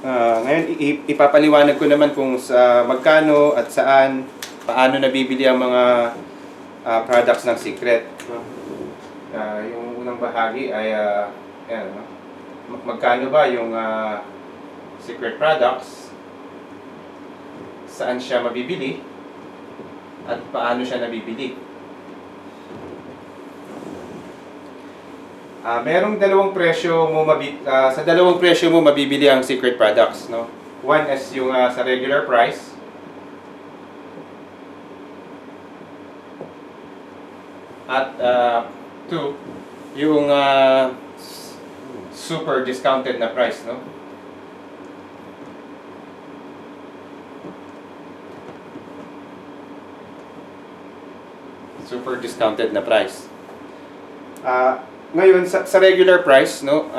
Ngayon, ipapaliwanag ko naman kung sa magkano at saan, paano nabibili ang mga products ng Secret. Yung unang bahagi ay ayan, no? Magkano ba yung Secret products, saan siya mabibili, at paano siya nabibili. Merong dalawang presyo mo sa dalawang presyo mo mabibili ang Secret products, no? One is yung sa regular price. At two, yung super discounted na price, no? Super discounted na price. Ngayon sa regular price, no,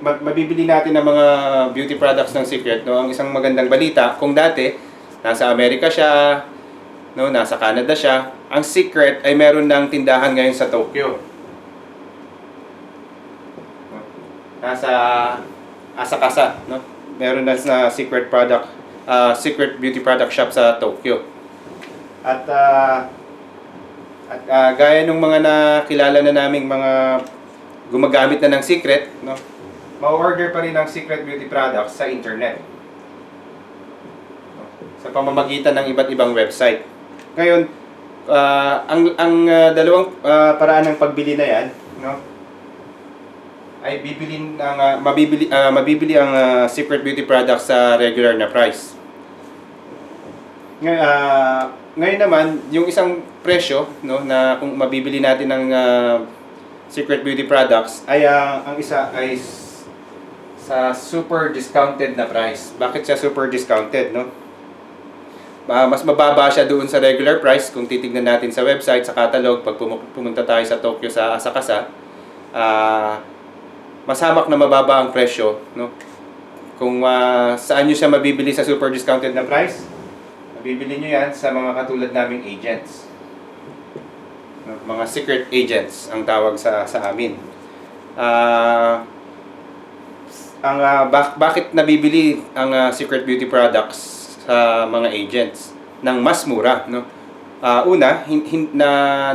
mabibili natin ng mga beauty products ng Secret, no. Ang isang magandang balita, kung dati nasa Amerika siya, no, nasa Canada siya, ang Secret ay meron ng tindahan ngayon sa Tokyo. Nasa Asakasa, no. Meron na sa Secret beauty product shop sa Tokyo. At gaya ng mga nakilala na naming mga gumagamit na ng Secret, no, ma-order pa rin ang Secret beauty products sa internet, no, sa pamamagitan ng iba't ibang website. Ngayon, ang dalawang paraan ng pagbili na yan, no, ay mabibili ang Secret beauty products sa regular na price. Ngayon naman, yung isang presyo, no, na kung mabibili natin ng Secret beauty products ay ang isa ay sa super discounted na price. Bakit siya super discounted, no? Mas mababa siya doon sa regular price kung titignan natin sa website, sa catalog, pag pumunta tayo sa Tokyo sa Asakasa. Mas hamak na mababa ang presyo, no? Kung saan nyo siya mabibili sa super discounted na price, mabibili nyo yan sa mga katulad naming agents. Mga secret agents ang tawag sa amin. Bakit nabibili ang secret beauty products sa mga agents ng mas mura, no? Una,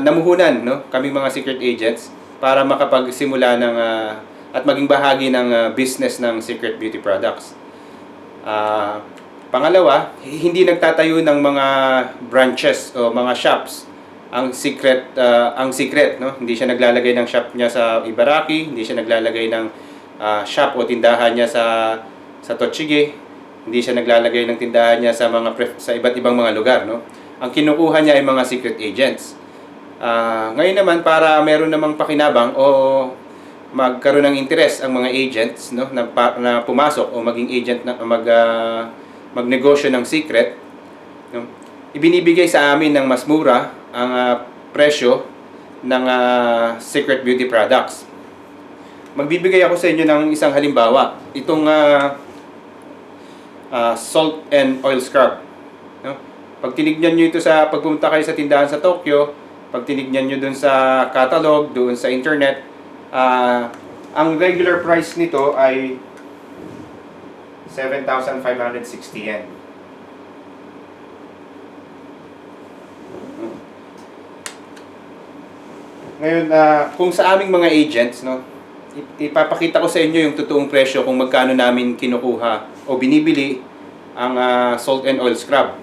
namuhunan, no, kaming mga secret agents para makapagsimula ng at maging bahagi ng business ng secret beauty products. Pangalawa, hindi nagtatayo ng mga branches o mga shops ang secret, no? Hindi siya naglalagay ng shop niya sa Ibaraki, hindi siya naglalagay ng shop o tindahan niya sa Tochigi, hindi siya naglalagay ng tindahan niya sa sa iba't ibang mga lugar, no? Ang kinukuha niya ay mga secret agents. Ngayon naman, para meron namang pakinabang o magkaroon ng interest ang mga agents, no, na pumasok o maging agent na magnegosyo ng secret, no, ibinibigay sa amin ng mas mura ang presyo ng secret beauty products. Magbibigay ako sa inyo ng isang halimbawa. Itong salt and oil scrub, no? Pag tinignan nyo ito pag pumunta kayo sa tindahan sa Tokyo, pag tinignan nyo dun sa catalog, doon sa internet, ang regular price nito ay 7,560 yen. Ngayon, kung sa aming mga agents, no, ipapakita ko sa inyo yung totoong presyo kung magkano namin kinukuha o binibili ang salt and oil scrub.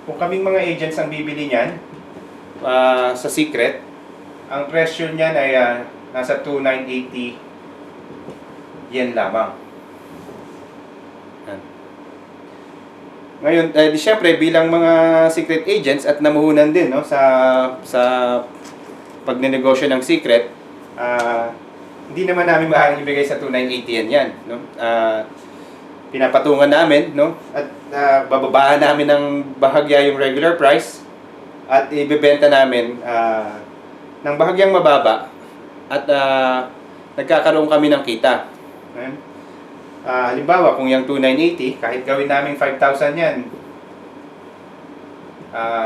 Kung kaming mga agents ang bibili niyan sa Secret, ang presyo niyan ay nasa 2,980 yen lamang. Ngayon, di syempre bilang mga secret agents at namuhunan din, no, sa pagnenegosyo ng Secret, hindi naman namin maaaring ibigay sa 2,980 yan, no? Pinapatungan namin, no, at bababaan namin ng bahagya yung regular price at ibebenta namin ng bahagyang mababa at nagkakaroon kami ng kita. Halimbawa, kung yung 2,980, kahit gawin namin 5,000 yan,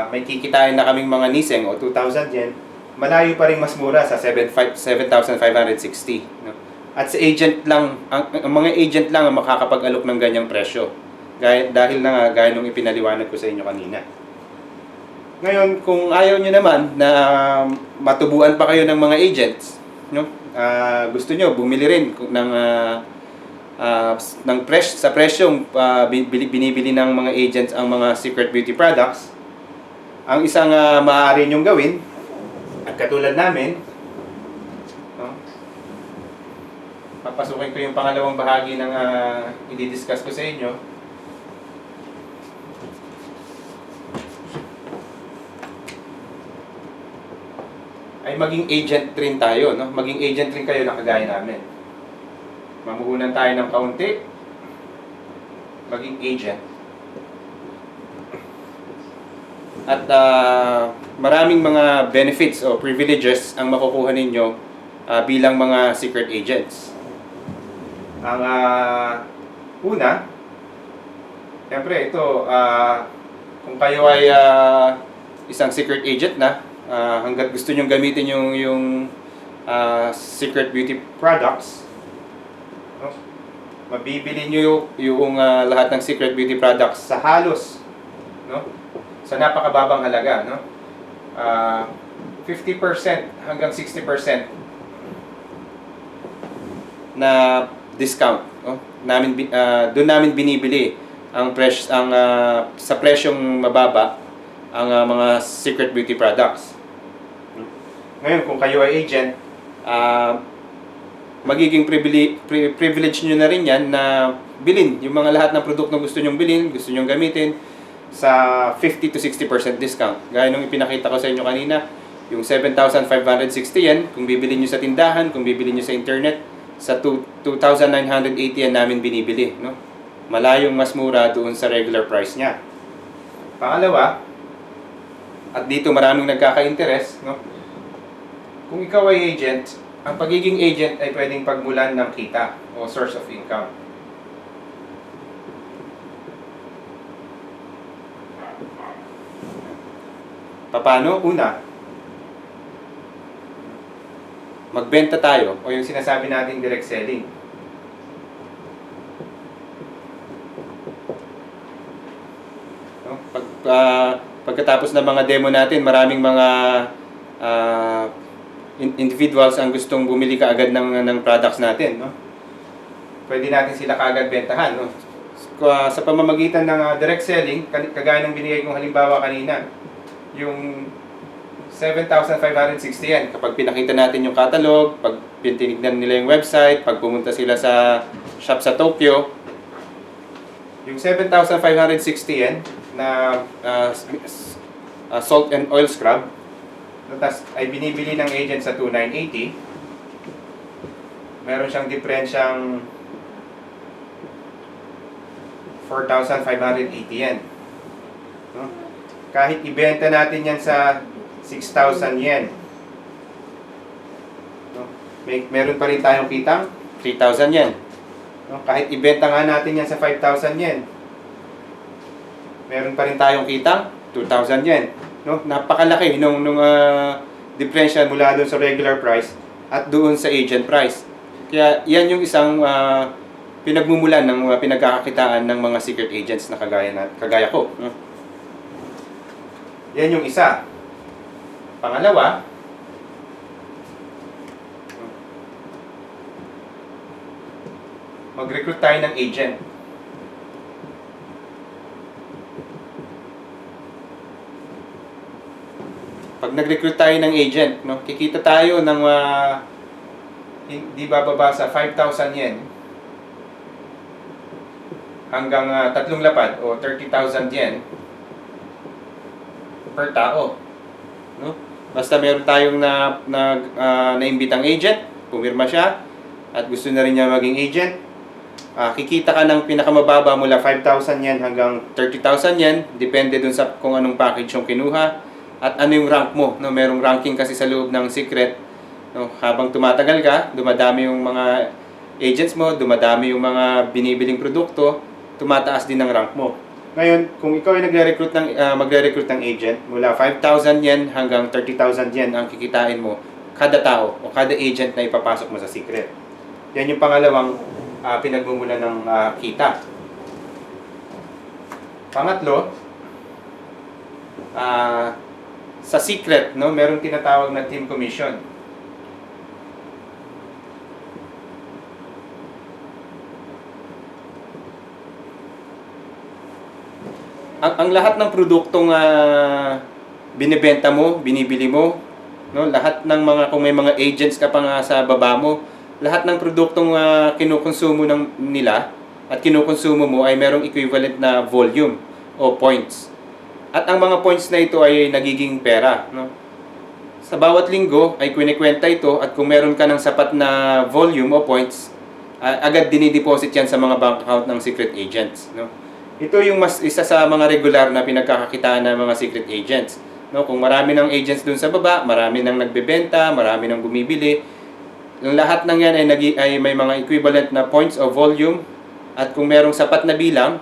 may kikitain na kaming mga niseng o 2,000 yen, malayo pa rin mas mura sa 7,560. No? At sa agent lang, ang mga agent lang ang makakapag-alok ng ganyang presyo. Dahil na nga, gaya nung ipinaliwanag ko sa inyo kanina. Ngayon, kung ayaw nyo naman na matubuan pa kayo ng mga agents, no? Gusto nyo bumili rin sa presyong binibili ng mga agents ang mga secret beauty products, ang isang maaari nyong gawin, at katulad namin, no? Papasukin ko yung pangalawang bahagi ng i-discuss ko sa inyo. Ay maging agent rin tayo, no? Maging agent rin kayo na kagaya namin. Mamuhunan tayo ng kaunti, maging agent. At maraming mga benefits o privileges ang makukuha ninyo bilang mga secret agents. Ang una, siyempre ito, kung kayo ay isang secret agent na, hanggat gusto nyong gamitin yung secret beauty products, no? Mabibili nyo yung lahat ng secret beauty products sa halos, no? Sa napakababang halaga, no? 50% hanggang 60% na discount, no? Doon namin binibili sa presyong mababa ang mga secret beauty products. Ngayon, kung kayo ay agent, magiging privilege nyo na rin yan na bilhin yung mga lahat ng produktong gusto nyong bilhin, gusto nyong gamitin sa 50 to 60% discount. Gaya nung ipinakita ko sa inyo kanina, yung 7,560 yen, kung bibili nyo sa tindahan, kung bibili nyo sa internet, sa 2,980 yan namin binibili, no? Malayong mas mura doon sa regular price niya. Pangalawa, at dito maraming nagkaka-interest, no? Kung ikaw ay agent, ang pagiging agent ay pwedeng pagmulan ng kita o source of income. Paano? Una, magbenta tayo o yung sinasabi nating direct selling. No? Pagkatapos ng mga demo natin, maraming mga individuals ang gustong bumili kaagad ng products natin, no? Pwede natin sila kaagad bentahan, no? Sa pamamagitan ng direct selling, kagaya ng binigay kong halimbawa kanina, yung 7,560 yan. Kapag pinakita natin yung catalog, pag tinignan nila yung website, pag pumunta sila sa shop sa Tokyo, yung 7,560 yan na salt and oil scrub, tapos ay binibili ng agent sa 2,980. Meron siyang diferensyang 4,580 yen. No? Kahit ibenta natin yan sa 6,000 yen, no? Meron pa rin tayong kitang 3,000 yen. No? Kahit ibenta nga natin yan sa 5,000 yen, meron pa rin tayong kitang 2,000 yen. No? Napakalaki nung differential mula doon sa regular price at doon sa agent price. Kaya yan yung isang pinagmumulan ng pinagkakakitaan ng mga secret agents na kagaya ko. No? Yan yung isa. Pangalawa, mag-recruit tayo ng agent. Pag nag-recruit tayo ng agent, no, kikita tayo ng hindi bababa sa 5,000 yen hanggang 3 lapad o 30,000 yen per tao, no? Basta meron tayong naimbitang agent, pumirma siya at gusto na rin niya maging agent, kikita ka ng pinakamababa mula 5,000 yen hanggang 30,000 yen, depende dun sa kung anong package yung kinuha at ano yung rank mo, no? Merong ranking kasi sa loob ng secret, no? Habang tumatagal ka, dumadami yung mga agents mo, dumadami yung mga binibiling produkto, tumataas din ang rank mo. Ngayon, kung ikaw ay magre-recruit ng agent, mula 5,000 yen hanggang 30,000 yen ang kikitain mo kada tao o kada agent na ipapasok mo sa secret. Yan yung pangalawang pinagmumulan ng kita. Pangatlo, sa secret, no, merong tinatawag na team commission. Ang lahat ng produktong binibenta mo, binibili mo, no, lahat ng mga, kung may mga agents ka pa nga sa baba mo, lahat ng produktong kinukonsumo nila at kinukonsumo mo ay merong equivalent na volume o points. At ang mga points na ito ay nagiging pera, no? Sa bawat linggo ay kwenta ito, at kung meron ka ng sapat na volume o points, agad dinideposit yan sa mga bank account ng secret agents, no? Ito yung isa sa mga regular na pinagkakakitaan ng mga secret agents, no? Kung marami ng agents dun sa baba, marami nang nagbebenta, marami nang bumibili, yung lahat ng yan ay may mga equivalent na points o volume, at kung merong sapat na bilang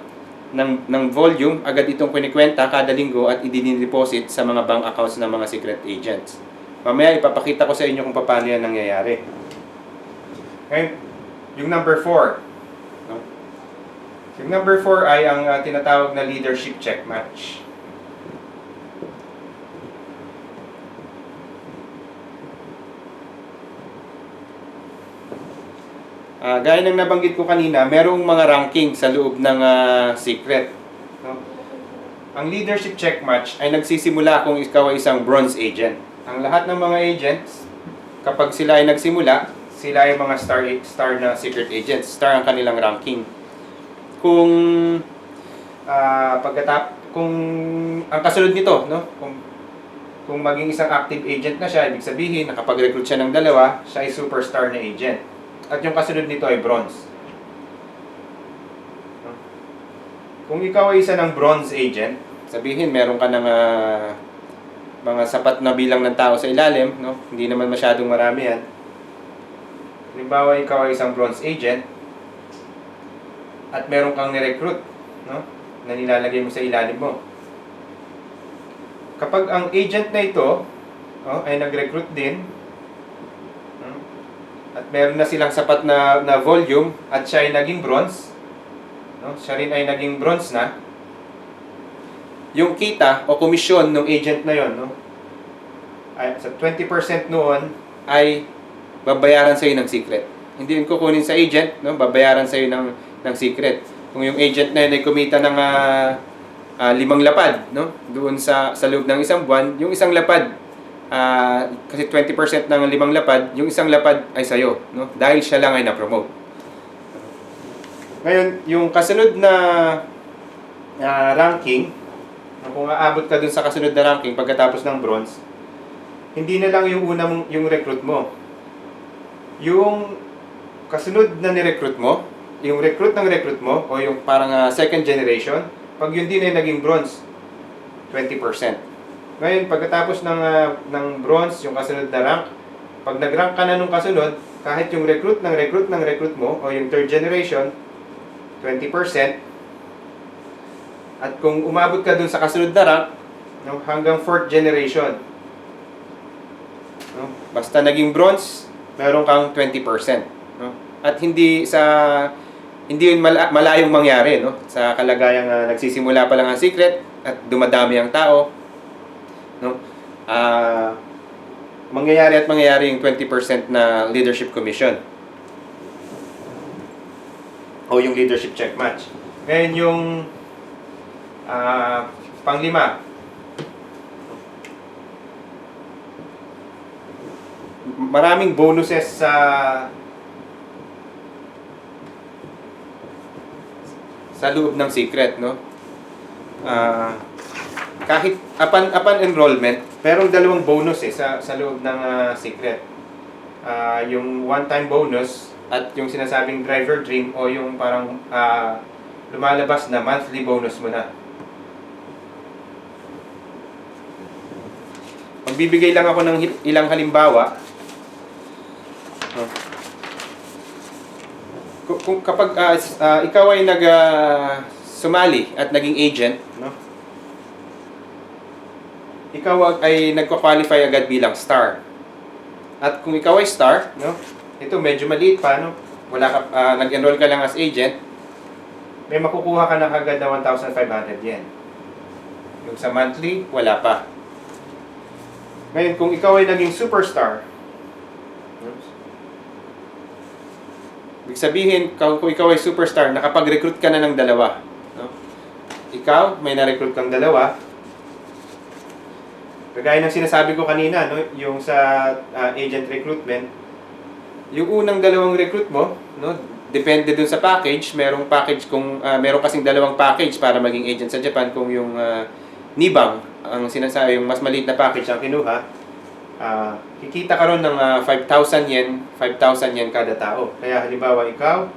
ng volume, agad itong kinikwenta kada linggo at idinideposit sa mga bank accounts ng mga secret agents. Mamaya ipapakita ko sa inyo kung paano yan nangyayari. Okay? Yung number 4. No? Yung number 4 ay ang tinatawag na leadership check match. Gaya ng nabanggit ko kanina, merong mga ranking sa loob ng secret. No? Ang leadership check match ay nagsisimula kung ikaw ay isang bronze agent. Ang lahat ng mga agents, kapag sila ay nagsimula, sila ay mga star na secret agents. Star ang kanilang ranking. Kung kung ang kasunod nito, no? Kung maging isang active agent na siya, ibig sabihin nakapag-recruit siya ng dalawa, siya ay superstar na agent. At yung kasunod nito ay bronze. Kung ikaw ay isa ng bronze agent, sabihin meron ka ng mga sapat na bilang ng tao sa ilalim, no? Hindi naman masyadong marami yan. Halimbawa, ikaw ay isang bronze agent at meron kang ni-recruit, no? Na nilalagay mo sa ilalim mo. Kapag ang agent na ito ay nag-recruit din, at meron na silang sapat na volume at siya ay naging bronze, no? Siya rin ay naging bronze na, yung kita o komisyon ng agent na yon, no, ay sa 20% noon ay babayaran sa iyo ng secret. Hindi yun kukunin sa agent, no, babayaran sa iyo ng secret. Kung yung agent na yun ay kumita ng 5 lapad, no, doon sa loob ng isang buwan, yung isang lapad, kasi 20% ng 5 lapad, yung isang lapad ay sa'yo, no? Dahil siya lang ay na-promote. Ngayon, yung kasunod na ranking, kung aabot ka dun sa kasunod na ranking pagkatapos ng bronze, hindi na lang yung una mong, yung recruit mo. Yung kasunod na ni-recruit mo, yung recruit ng recruit mo, o yung parang second generation, pag yun din ay naging bronze, 20%. Ngayon, pagkatapos ng bronze, yung kasunod na rank, pag nag-rank ka na nung kasunod, kahit yung recruit mo, o yung third generation, 20%. At kung umabot ka dun sa kasunod na rank, no, hanggang 4th generation, no, basta naging bronze, meron kang 20%. No? At hindi yun malayong mangyari, no? Sa kalagayang nagsisimula pa lang ang secret at dumadami ang tao, no? Mangyayari yung 20% na leadership commission o yung leadership check match. Ngayon yung panglima, maraming bonuses sa loob ng secret, no? Kahit upon enrollment, merong 2 bonus sa loob ng secret. Yung one-time bonus at yung sinasabing driver dream, o yung parang lumalabas na monthly bonus mo na. Magbibigay lang ako ng ilang halimbawa. Kung kapag ikaw ay sumali at naging agent, no? Ikaw ay nagko-qualify agad bilang star. At kung ikaw ay star, no? Ito medyo maliit pa, no? nag-enroll ka lang as agent, may makukuha ka na kagad na 1,500 yen. Yung sa monthly, wala pa. Ngayon, kung ikaw ay naging superstar, ibig sabihin, kung ikaw ay superstar, nakapag-recruit ka na ng dalawa. No? Ikaw, may na-recruit kang dalawa. Kagaya ng sinasabi ko kanina, no? Yung sa agent recruitment, yung unang dalawang recruit mo, no? Depende dun sa package. Merong package kung meron kasing dalawang package para maging agent sa Japan. Kung yung Nibang, ang sinasabi, yung mas maliit na package ang kinuha, kikita ka ron ng 5,000 yen kada tao. Kaya halimbawa ikaw,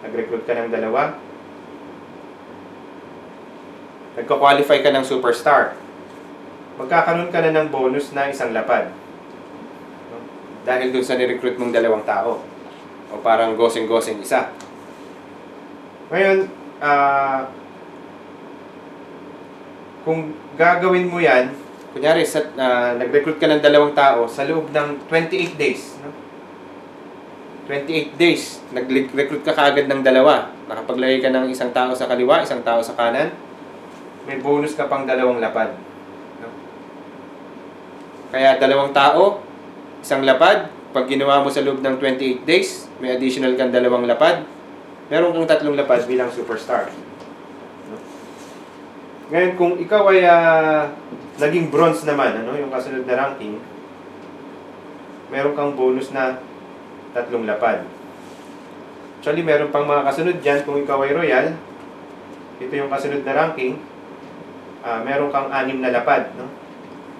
nag-recruit ka ng dalawa, nagka-qualify ka ng superstar, magkakaroon ka na ng bonus na isang lapad. No? Dahil dun sa ni-recruit mong dalawang tao. O parang goseng-goseng isa. Ngayon, kung gagawin mo yan, kunyari, nag-recruit ka ng dalawang tao sa loob ng 28 days. No? 28 days, nag-recruit ka kaagad ng dalawa. Nakapaglagay ka ng isang tao sa kaliwa, isang tao sa kanan. May bonus ka pang dalawang lapad. No? Kaya dalawang tao, isang lapad. Pag ginawa mo sa loob ng 28 days, may additional kang dalawang lapad. Meron kang 3 lapad bilang superstar. No? Ngayon, kung ikaw ay naging bronze naman, yung kasunod na ranking, meron kang bonus na 3 lapad. Actually, meron pang mga kasunod dyan. Kung ikaw ay royal, ito yung kasunod na ranking, meron kang 6 na lapad. No?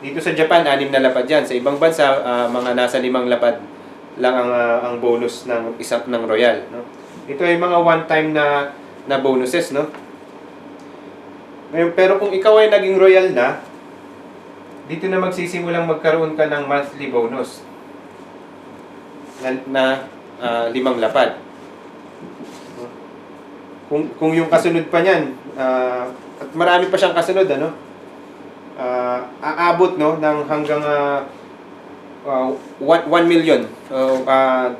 Dito sa Japan, 6 na lapad yan. Sa ibang bansa, mga nasa 5 lapad lang ang bonus ng isang ng royal. No? Ito ay mga one-time na bonuses. No? Ngayon, pero kung ikaw ay naging royal na, dito na magsisimulang magkaroon ka ng monthly bonus na 5 lapad. Kung yung kasunod pa niyan, at marami pa siyang kasunod, aabot ng hanggang 1 million, 10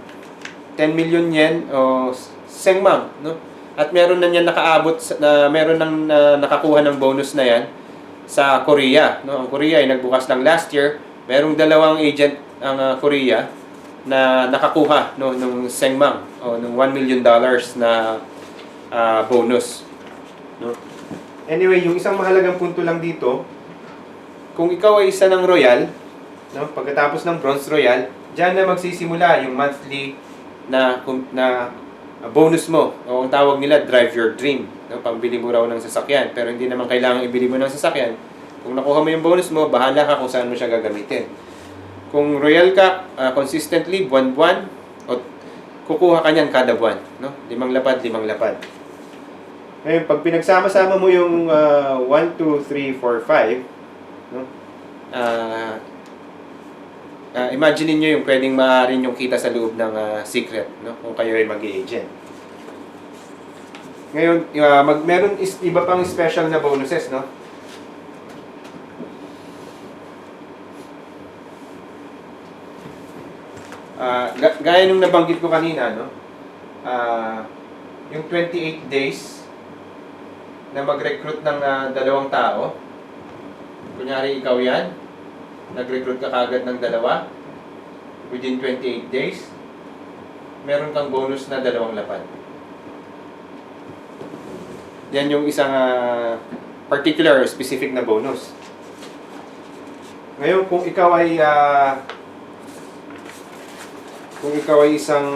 million yen o sengmang, no? At meron na niyan meron nang nakakuha ng bonus na yan sa Korea, no? Ang Korea ay nagbukas lang last year. Merong dalawang agent ang Korea na nakakuha ng sengmang o ng $1 million na bonus, no? Anyway, yung isang mahalagang punto lang dito, kung ikaw ay isa ng royal, no, pagkatapos ng bronze royal, diyan na magsisimula yung monthly na bonus mo, o ang tawag nila drive your dream, no, pambili mo raw ng sasakyan, pero hindi naman kailangan ibili mo ng sasakyan. Kung nakuha mo yung bonus mo, bahala ka kung saan mo siya gagamitin. Kung royal ka, consistently buwan-buwan, o kukuha ka niyan kada buwan, no? 5 lapad, 5 lapad. Ngayon, pag pinagsama-sama mo yung 1, 2, 3, 4, 5, no? Imagine niyo yung pwedeng maaaring yung kita sa loob ng secret, no? Kung kayo ay mag-agent. Ngayon, meron iba pang special na bonuses, no? Gaya nung nabanggit ko kanina, no? Yung 28 days na mag-recruit ng dalawang tao. Kunyari ikaw yan, nag-recruit ka kagad ng dalawa within 28 days, meron kang bonus na 2 lapad. Yan yung isang particular or specific na bonus. Ngayon, kung ikaw ay isang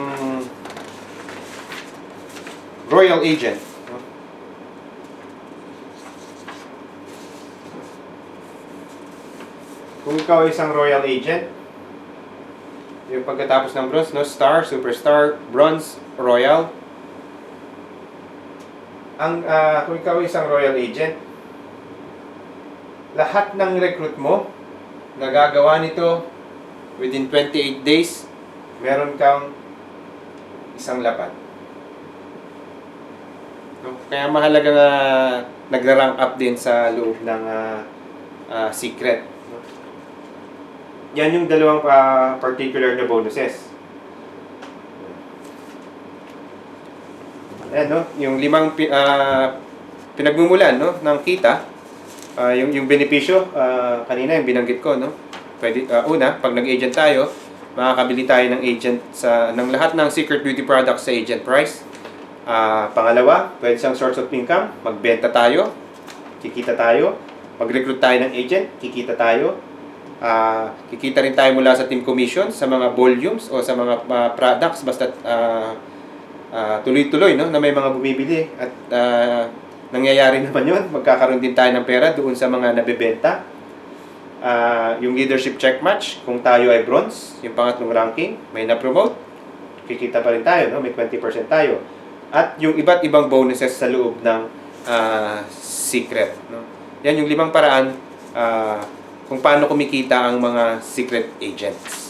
royal agent, no? Kung ikaw ay isang royal agent, yung pagkatapos ng bronze, no? Star, superstar, bronze, royal. Kung ikaw ay isang royal agent, lahat ng recruit mo, nagagawa nito within 28 days, meron kang 1 lapad. No? Kaya mahalaga nga nagra-rank up din sa loob ng secret. Yan yung dalawang particular na bonuses. Ayan, no? Yung pinagmumulan, no, ng kita, yung benepisyo, kanina yung binanggit ko, no? Pwede, una, pag nag-agent tayo, makakabili tayo ng agent ng lahat ng Secret Beauty products sa agent price. Pangalawa, pwede siyang source of income. Magbenta tayo, kikita tayo. Mag-recruit tayo ng agent, kikita tayo. Kikita rin tayo mula sa team commission, sa mga volumes o sa mga products. Basta tuloy-tuloy, no, na may mga bumibili. At nangyayari naman yun. Magkakaroon din tayo ng pera doon sa mga nabebenta. Yung leadership check match, kung tayo ay bronze, yung pangatlong ranking, may na-promote, kikita pa rin tayo, no? May 20% tayo. At yung iba't ibang bonuses sa loob ng secret, no? Yan yung 5 paraan kung paano kumikita ang mga secret agents.